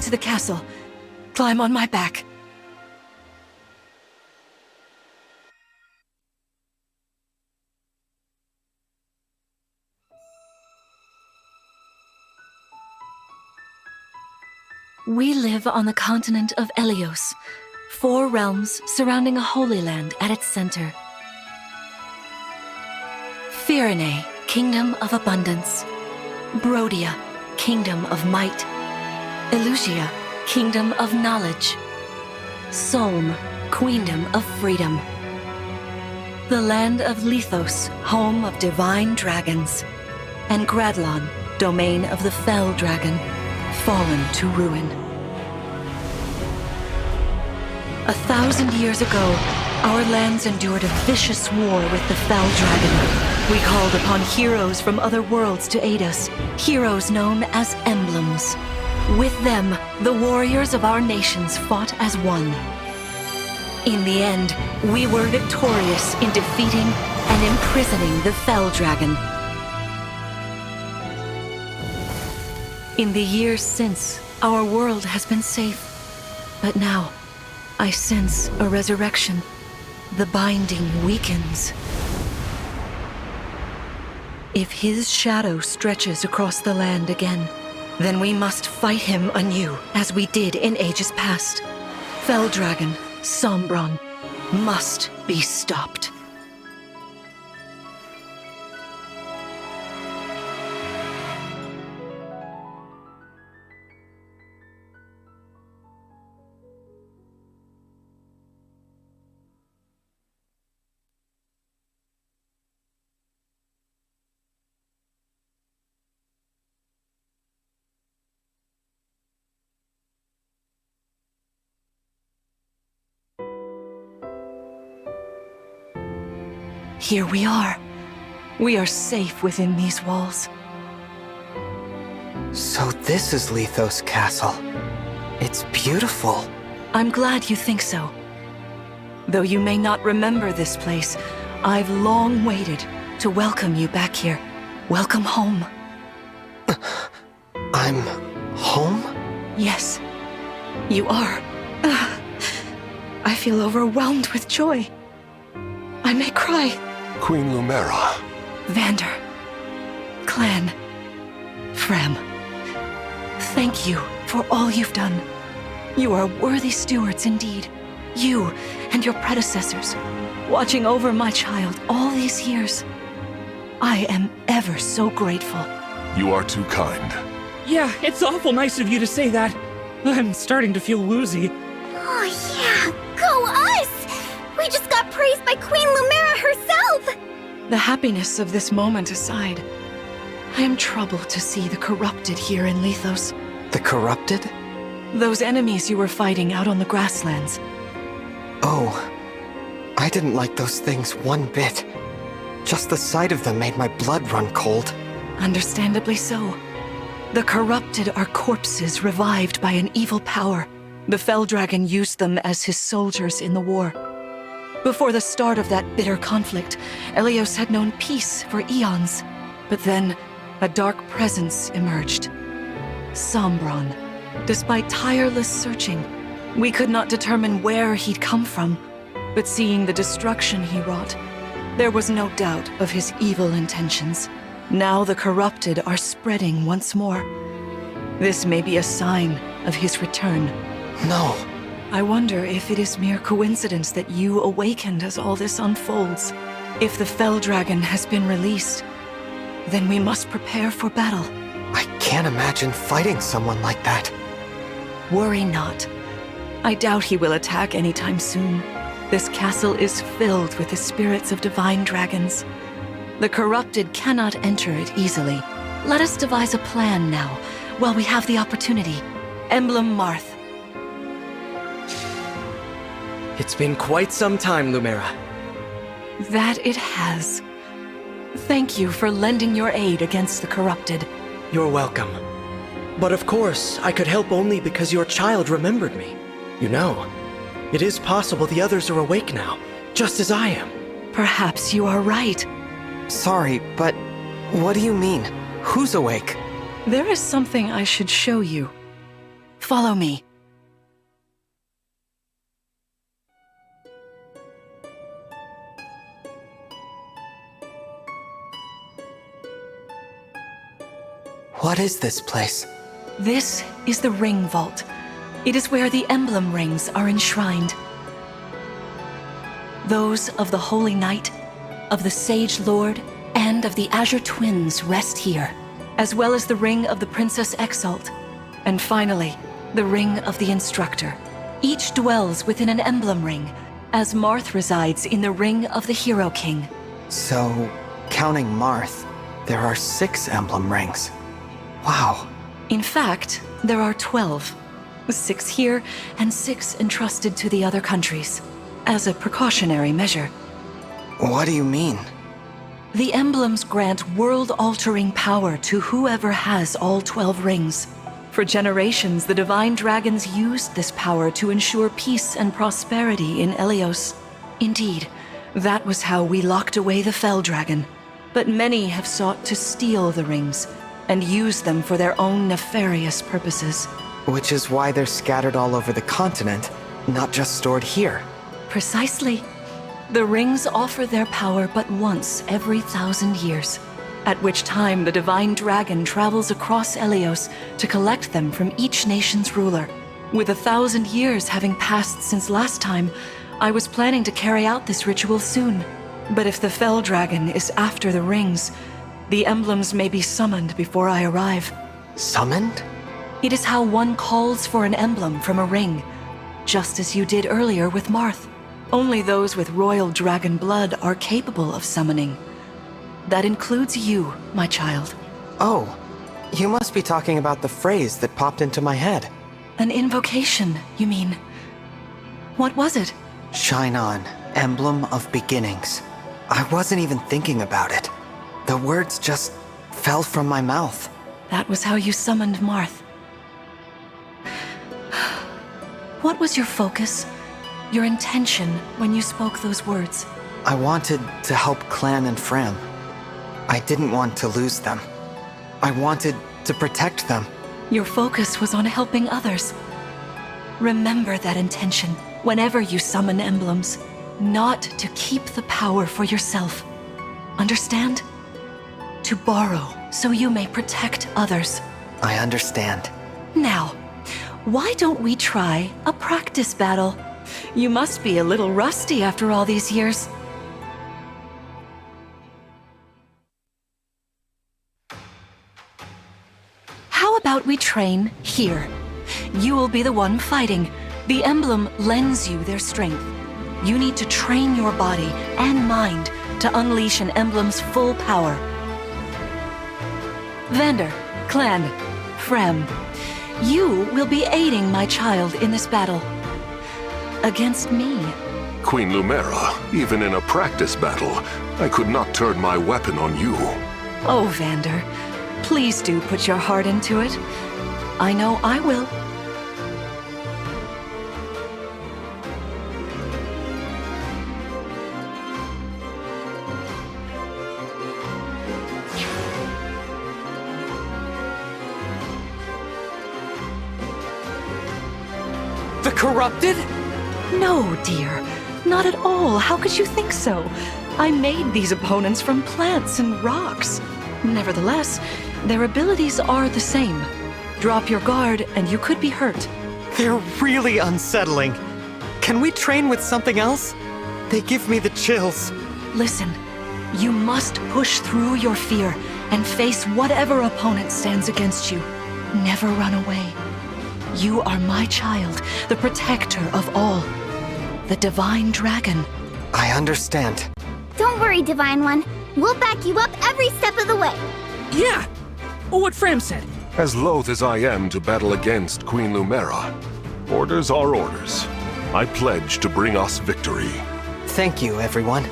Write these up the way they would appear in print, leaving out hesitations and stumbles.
The castle. Climb on my back. We live on the continent of Elios, 4 realms surrounding a holy land at its center. Firene, Kingdom of Abundance. Brodia, Kingdom of Might. Elusia, Kingdom of Knowledge. Solm, Queendom of Freedom. The land of Lithos, home of divine dragons. And Gradlon, domain of the fell dragon, fallen to ruin. 1,000 years ago, our lands endured a vicious war with the fell dragon. We called upon heroes from other worlds to aid us, heroes known as Emblems. With them, the warriors of our nations fought as one. In the end, we were victorious in defeating and imprisoning the Fell Dragon. In the years since, our world has been safe. But now, I sense a resurrection. The binding weakens. If his shadow stretches across the land again, then we must fight him anew, as we did in ages past. Fell Dragon, Sombron, must be stopped. Here we are. We are safe within these walls. So this is Lithos Castle. It's beautiful. I'm glad you think so. Though you may not remember this place, I've long waited to welcome you back here. Welcome home. I'm home? Yes, you are. I feel overwhelmed with joy. I may cry. Queen Lumera. Vander. Clan. Frem. Thank you for all you've done. You are worthy stewards indeed. You and your predecessors, watching over my child all these years. I am ever so grateful. You are too kind. Yeah, it's awful nice of you to say that. I'm starting to feel woozy. Oh yeah, go us! We just got praised by Queen Lumera herself! The happiness of this moment aside, I am troubled to see the corrupted here in Lithos. The corrupted? Those enemies you were fighting out on the grasslands. Oh, I didn't like those things one bit. Just the sight of them made my blood run cold. Understandably so. The corrupted are corpses revived by an evil power. The Fell Dragon used them as his soldiers in the war. Before the start of that bitter conflict, Elios had known peace for eons. But then, a dark presence emerged. Sombron. Despite tireless searching, we could not determine where he'd come from. But seeing the destruction he wrought, there was no doubt of his evil intentions. Now the corrupted are spreading once more. This may be a sign of his return. No. I wonder if it is mere coincidence that you awakened as all this unfolds. If the Fell Dragon has been released, then we must prepare for battle. I can't imagine fighting someone like that. Worry not. I doubt he will attack anytime soon. This castle is filled with the spirits of divine dragons. The corrupted cannot enter it easily. Let us devise a plan now, while we have the opportunity. Emblem Marth. It's been quite some time, Lumera. That it has. Thank you for lending your aid against the corrupted. You're welcome. But of course, I could help only because your child remembered me. You know, it is possible the others are awake now, just as I am. Perhaps you are right. Sorry, but what do you mean? Who's awake? There is something I should show you. Follow me. What is this place? This is the Ring Vault. It is where the Emblem rings are enshrined. Those of the Holy Knight, of the Sage Lord, and of the Azure Twins rest here, as well as the Ring of the Princess Exalt, and finally, the Ring of the Instructor. Each dwells within an Emblem ring, as Marth resides in the Ring of the Hero King. So, counting Marth, there are 6 emblem rings. Wow. In fact, there are 12. 6 here, and 6 entrusted to the other countries, as a precautionary measure. What do you mean? The emblems grant world-altering power to whoever has all 12 rings. For generations, the divine dragons used this power to ensure peace and prosperity in Elios. Indeed, that was how we locked away the Fell Dragon. But many have sought to steal the rings and use them for their own nefarious purposes. Which is why they're scattered all over the continent, not just stored here. Precisely. The rings offer their power but once every 1,000 years, at which time the divine dragon travels across Elios to collect them from each nation's ruler. With 1,000 years having passed since last time, I was planning to carry out this ritual soon. But if the Fell Dragon is after the rings, the emblems may be summoned before I arrive. Summoned? It is how one calls for an emblem from a ring, just as you did earlier with Marth. Only those with royal dragon blood are capable of summoning. That includes you, my child. Oh, you must be talking about the phrase that popped into my head. An invocation, you mean? What was it? Shine on, emblem of beginnings. I wasn't even thinking about it. The words just fell from my mouth. That was how you summoned Marth. What was your focus, your intention when you spoke those words? I wanted to help Clan and Fram. I didn't want to lose them. I wanted to protect them. Your focus was on helping others. Remember that intention whenever you summon emblems, not to keep the power for yourself. Understand? To borrow so you may protect others. I understand. Now, why don't we try a practice battle? You must be a little rusty after all these years. How about we train here? You will be the one fighting. The emblem lends you their strength. You need to train your body and mind to unleash an emblem's full power. Vander, Clan, Fram, you will be aiding my child in this battle. Against me. Queen Lumera, even in a practice battle, I could not turn my weapon on you. Oh, Vander, please do put your heart into it. I know I will. The corrupted? No, dear. Not at all. How could you think so? I made these opponents from plants and rocks. Nevertheless, their abilities are the same. Drop your guard and you could be hurt. They're really unsettling. Can we train with something else? They give me the chills. Listen, you must push through your fear and face whatever opponent stands against you. Never run away. You are my child, the protector of all. The Divine Dragon. I understand. Don't worry, Divine One. We'll back you up every step of the way. Yeah! What Fram said. As loath as I am to battle against Queen Lumera, orders are orders. I pledge to bring us victory. Thank you, everyone.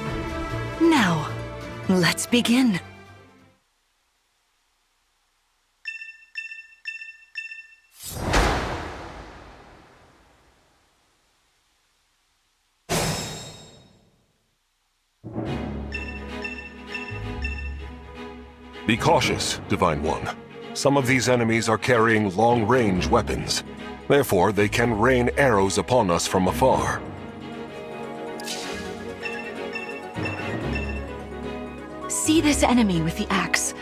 Now, let's begin. Be cautious, Divine One. Some of these enemies are carrying long-range weapons. Therefore, they can rain arrows upon us from afar. See this enemy with the axe.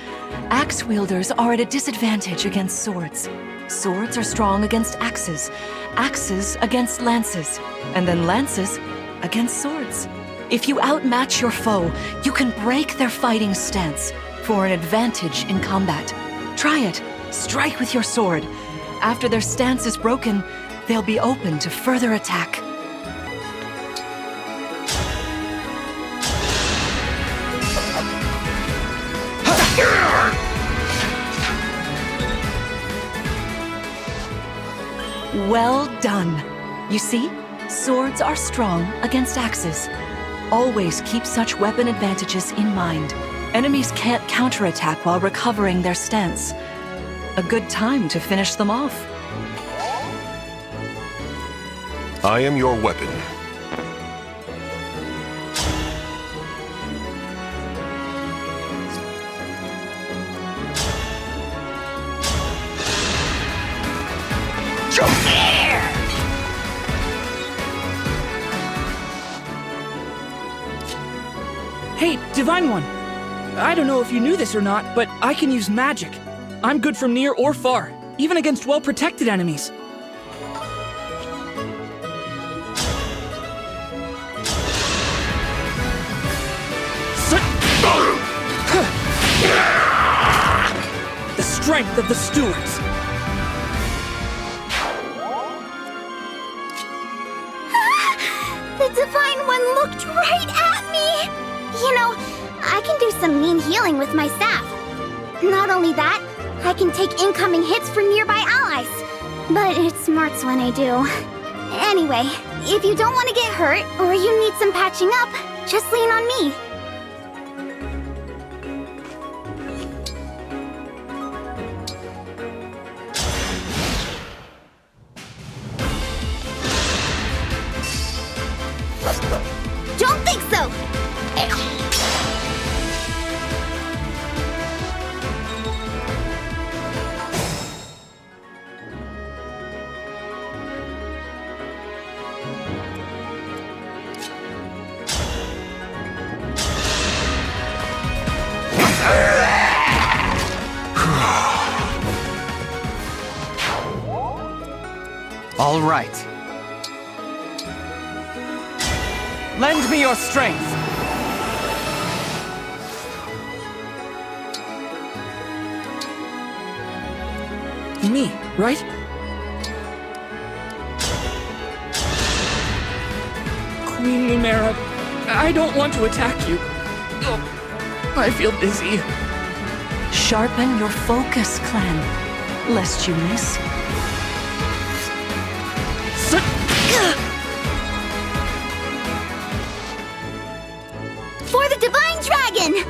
Axe wielders are at a disadvantage against swords. Swords are strong against axes, axes against lances, and then lances against swords. If you outmatch your foe, you can break their fighting stance for an advantage in combat. Try it. Strike with your sword. After their stance is broken, they'll be open to further attack. Well done. You see, swords are strong against axes. Always keep such weapon advantages in mind. Enemies can't counterattack while recovering their stance. A good time to finish them off. I am your weapon. Hey, Divine One! I don't know if you knew this or not, but I can use magic. I'm good from near or far, even against well-protected enemies. The strength of the stewards! The Divine One looked right at me! You know, I can do some mean healing with my staff. Not only that, I can take incoming hits for nearby allies. But it smarts when I do. Anyway, if you don't want to get hurt, or you need some patching up, just lean on me. Don't think so! All right. Lend me your strength. Me, right? Queen Lumera, I don't want to attack you. Oh, I feel dizzy. Sharpen your focus, clan, lest you miss. For the Divine Dragon!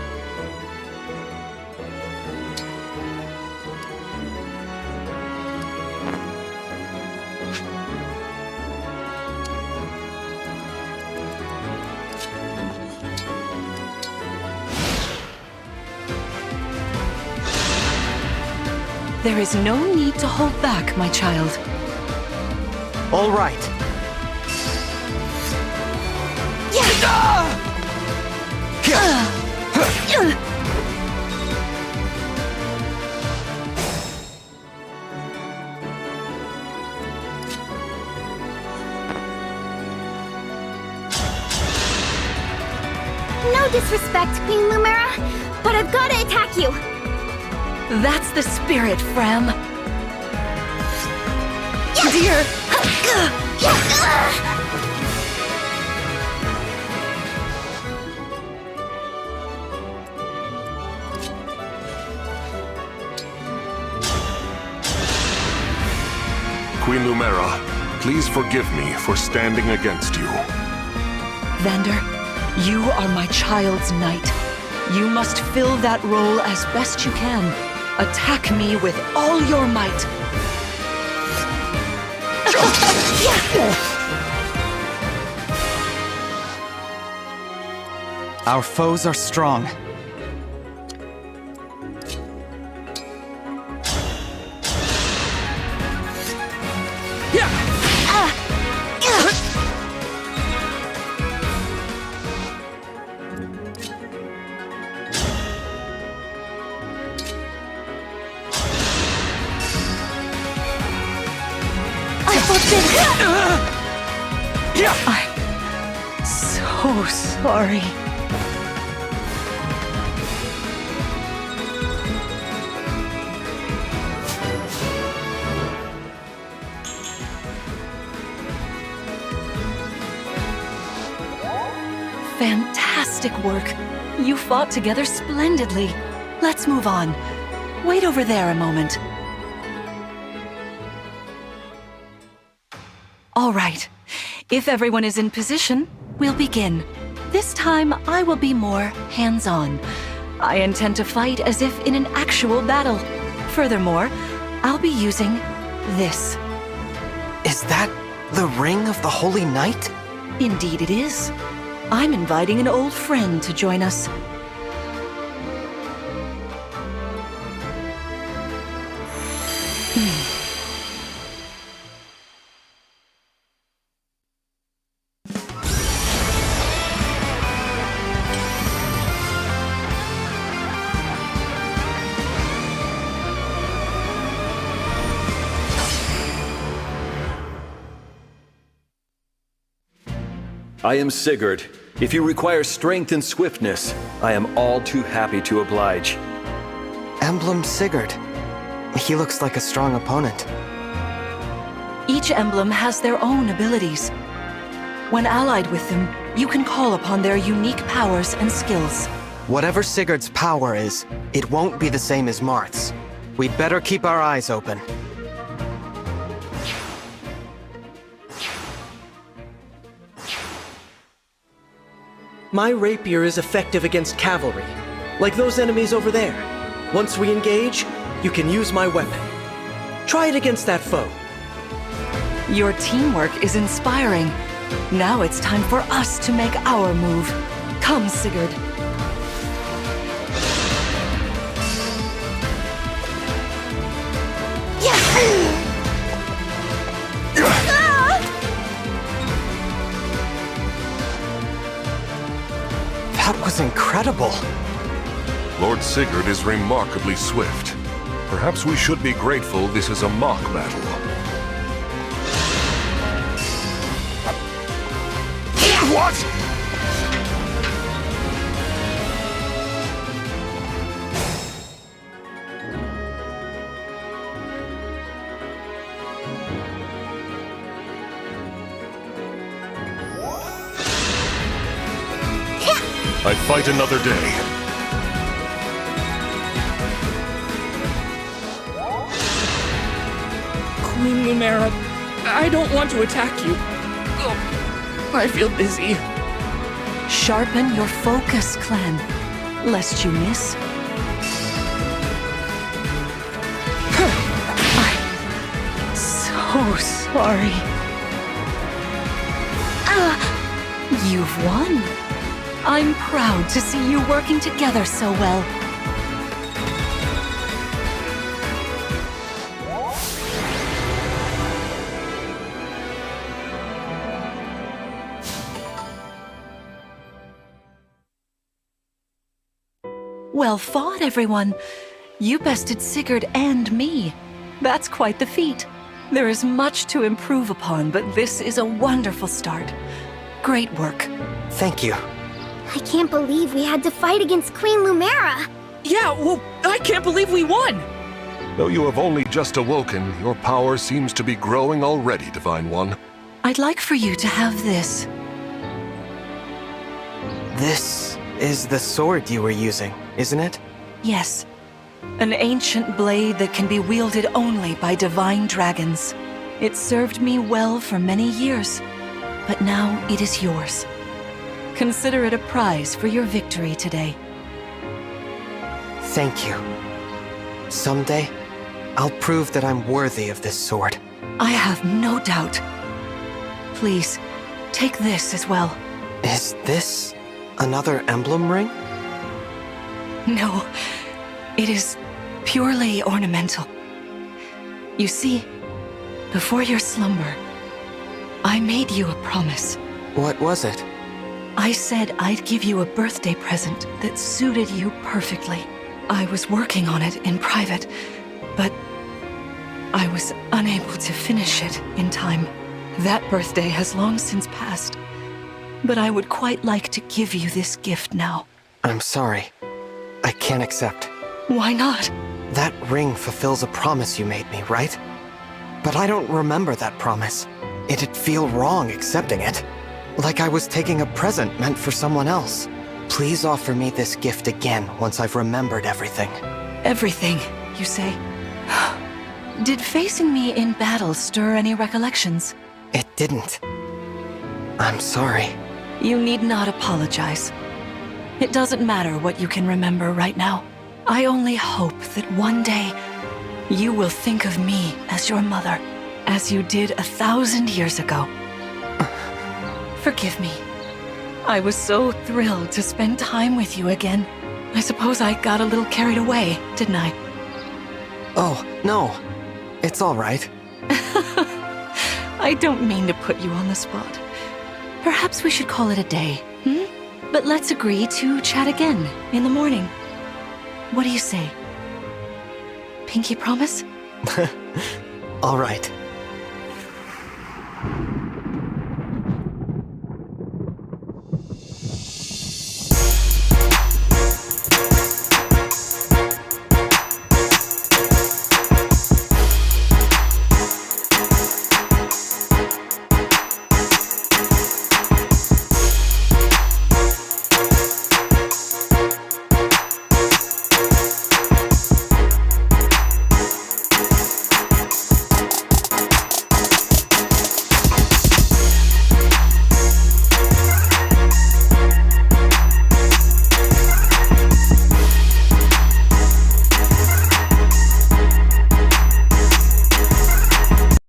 There is no need to hold back, my child. All right. No disrespect, Queen Lumera, but I've got to attack you. That's the spirit, Fram. dear! Queen Lumera, please forgive me for standing against you. Vander, you are my child's knight. You must fill that role as best you can. Attack me with all your might. Our foes are strong. I'm so sorry. Fantastic work. You fought together splendidly. Let's move on. Wait over there a moment. All right. If everyone is in position, we'll begin. This time, I will be more hands-on. I intend to fight as if in an actual battle. Furthermore, I'll be using this. Is that the Ring of the Holy Knight? Indeed it is. I'm inviting an old friend to join us. I am Sigurd. If you require strength and swiftness, I am all too happy to oblige. Emblem Sigurd. He looks like a strong opponent. Each emblem has their own abilities. When allied with them, you can call upon their unique powers and skills. Whatever Sigurd's power is, it won't be the same as Marth's. We'd better keep our eyes open. My rapier is effective against cavalry, like those enemies over there. Once we engage, you can use my weapon. Try it against that foe. Your teamwork is inspiring. Now it's time for us to make our move. Come, Sigurd. That was incredible. Lord Sigurd is remarkably swift. Perhaps we should be grateful this is a mock battle. What? I fight another day. Queen Lumera, I don't want to attack you. Oh, I feel dizzy. Sharpen your focus, Clan, lest you miss. I'm so sorry. You've won. I'm proud to see you working together so well. Well fought, everyone. You bested Sigurd and me. That's quite the feat. There is much to improve upon, but this is a wonderful start. Great work. Thank you. I can't believe we had to fight against Queen Lumera. Yeah, well, I can't believe we won! Though you have only just awoken, your power seems to be growing already, Divine One. I'd like for you to have this. This is the sword you were using, isn't it? Yes. An ancient blade that can be wielded only by divine dragons. It served me well for many years, but now it is yours. Consider it a prize for your victory today. Thank you. Someday, I'll prove that I'm worthy of this sword. I have no doubt. Please, take this as well. Is this another emblem ring? No, it is purely ornamental. You see, before your slumber, I made you a promise. What was it? I said I'd give you a birthday present that suited you perfectly. I was working on it in private, but I was unable to finish it in time. That birthday has long since passed, but I would quite like to give you this gift now. I'm sorry. I can't accept. Why not? That ring fulfills a promise you made me, right? But I don't remember that promise. It'd feel wrong accepting it. Like I was taking a present meant for someone else. Please offer me this gift again once I've remembered everything. Everything, you say? Did facing me in battle stir any recollections? It didn't. I'm sorry. You need not apologize. It doesn't matter what you can remember right now. I only hope that one day you will think of me as your mother, as you did 1,000 years ago. Forgive me. I was so thrilled to spend time with you again. I suppose I got a little carried away, didn't I? Oh, no. It's all right. I don't mean to put you on the spot. Perhaps we should call it a day, But let's agree to chat again in the morning. What do you say? Pinky promise? All right.